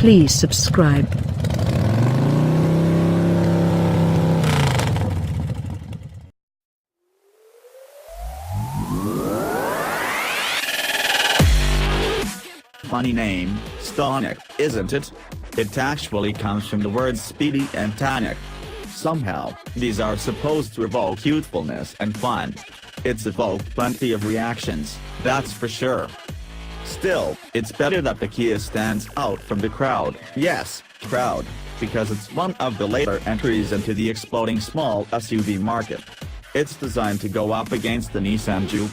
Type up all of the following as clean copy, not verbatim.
Please subscribe. Funny name, Stonic, isn't it? It actually comes from the words speedy and tonic. Somehow, these are supposed to evoke youthfulness and fun. It's evoked plenty of reactions, that's for sure. Still, it's better that the Kia stands out from the crowd, yes, crowd, because it's one of the later entries into the exploding small SUV market. It's designed to go up against the Nissan Juke,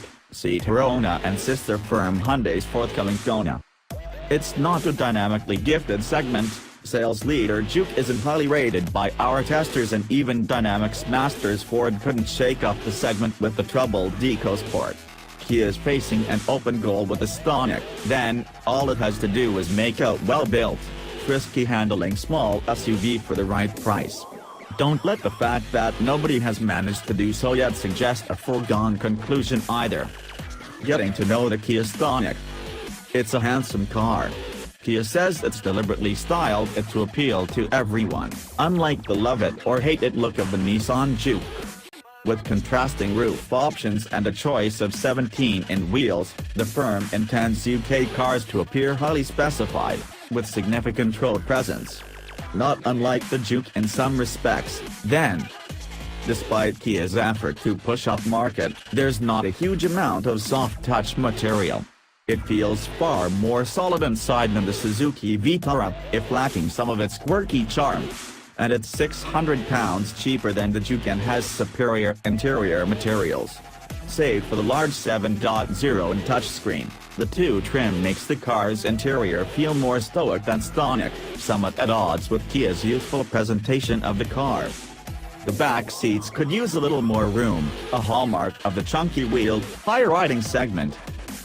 Arona and sister firm Hyundai's forthcoming Kona. It's not a dynamically gifted segment. Sales leader Juke isn't highly rated by our testers, and even Dynamics Masters Ford couldn't shake up the segment with the troubled EcoSport. Kia is facing an open goal with the Stonic, then, all it has to do is make a well-built, frisky handling small SUV for the right price. Don't let the fact that nobody has managed to do so yet suggest a foregone conclusion either. Getting to know the Kia Stonic. It's a handsome car. Kia says it's deliberately styled it to appeal to everyone, unlike the love it or hate it look of the Nissan Juke. With contrasting roof options and a choice of 17-inch wheels, the firm intends UK cars to appear highly specified, with significant road presence. Not unlike the Juke in some respects, then. Despite Kia's effort to push up market, there's not a huge amount of soft-touch material. It feels far more solid inside than the Suzuki Vitara, if lacking some of its quirky charm. And it's £600 cheaper than the Juke and has superior interior materials. Save for the large 7.0-inch touchscreen, the two trim makes the car's interior feel more stoic than Stonic, somewhat at odds with Kia's youthful presentation of the car. The back seats could use a little more room, a hallmark of the chunky-wheeled, high-riding segment.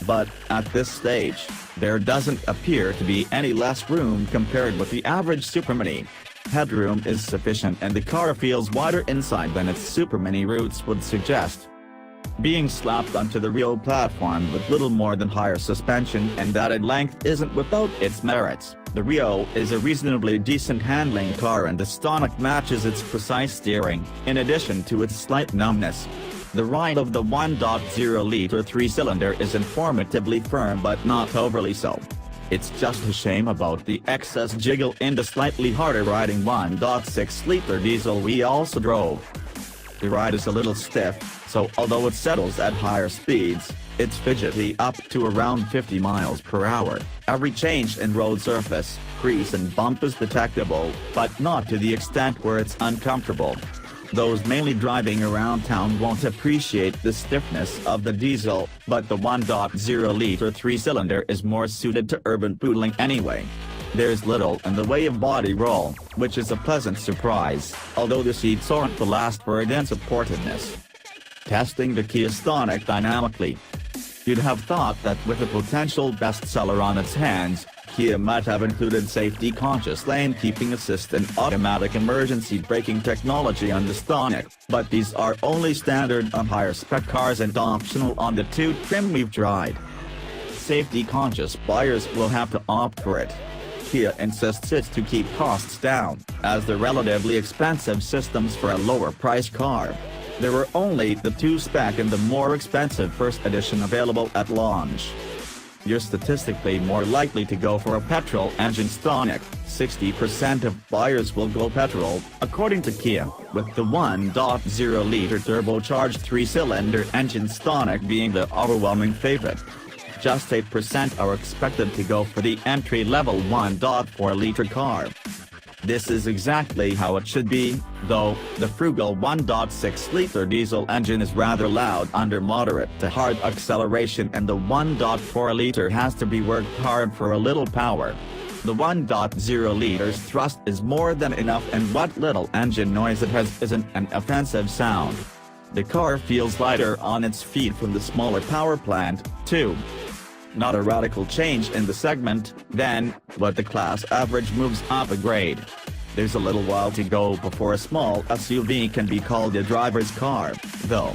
But, at this stage, there doesn't appear to be any less room compared with the average Supermini. Headroom is sufficient and the car feels wider inside than its Supermini roots would suggest. Being slapped onto the real platform with little more than higher suspension and added length isn't without its merits. The Rio is a reasonably decent handling car and the Stonic matches its precise steering, in addition to its slight numbness. The ride of the 1.0-liter three-cylinder is informatively firm but not overly so. It's just a shame about the excess jiggle in the slightly harder riding 1.6-liter diesel we also drove. The ride is a little stiff, so although it settles at higher speeds, it's fidgety up to around 50 miles per hour. Every change in road surface, crease and bump is detectable, but not to the extent where it's uncomfortable. Those mainly driving around town won't appreciate the stiffness of the diesel, but the 1.0-liter three-cylinder is more suited to urban poodling anyway. There's little in the way of body roll, which is a pleasant surprise, although the seats aren't the last word in supportiveness. Testing the Kia Stonic dynamically. You'd have thought that with a potential bestseller on its hands, Kia might have included safety-conscious lane-keeping assist and automatic emergency braking technology on the Stonic, but these are only standard on higher-spec cars and optional on the two trim we've tried. Safety-conscious buyers will have to opt for it. Kia insists it's to keep costs down, as they're relatively expensive systems for a lower-priced car. There were only the two-spec and the more expensive first edition available at launch. You're statistically more likely to go for a petrol-engine Stonic. 60% of buyers will go petrol, according to Kia, with the 1.0-liter turbocharged three-cylinder engine Stonic being the overwhelming favorite. Just 8% are expected to go for the entry-level 1.4-liter car. This is exactly how it should be, though. The frugal 1.6-liter diesel engine is rather loud under moderate to hard acceleration, and the 1.4-liter has to be worked hard for a little power. The 1.0-liter's thrust is more than enough, and what little engine noise it has isn't an offensive sound. The car feels lighter on its feet from the smaller power plant, too. Not a radical change in the segment, then, but the class average moves up a grade. There's a little while to go before a small SUV can be called a driver's car, though.